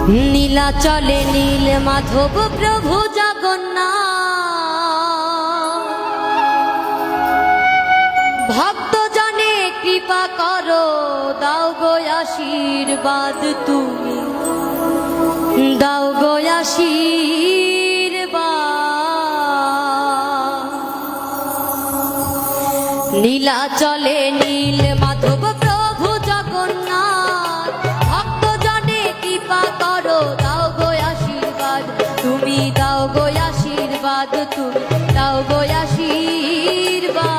নীলাচলে নীল মাধব প্রভু জগন্নাথ, ভক্ত জনে কৃপা করো, দাও গো আশীর্বাদ, তুমি দাও গো আশীর্বাদ। নীলাচলে নীল মাধব প্রভু জগন্নাথ, ভক্ত জনে কৃপা করো, দাও গো আশীর্বাদ, তুমি দাও গো আশীর্বাদ, তুমি দাও গো আশীর্বাদ।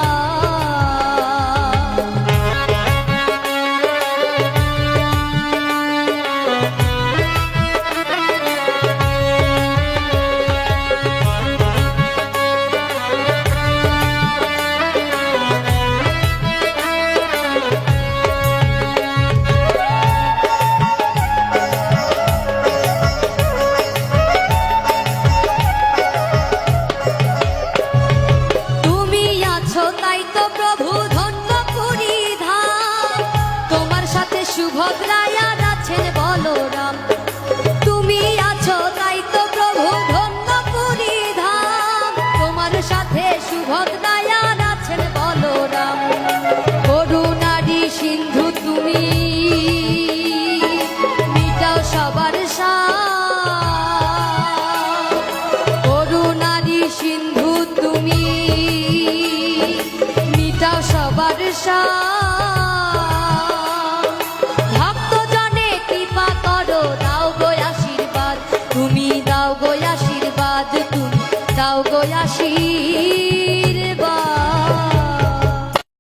সুভদ্রায়া আছেন বলরাম, তুমি আছো তাই তো প্রভু ধন্য পুরী ধাম, তোমার সাথে সুভদ্রায়া আছেন বলরাম। করুণারি সিন্ধু তুমি, মিটাও সবার সাথ, করুণারি সিন্ধু তুমি, মিটাও সবার সাথ। তুমি দাও গো আশীর্বাদ, তুমি দাও গো আশীর্বাদ।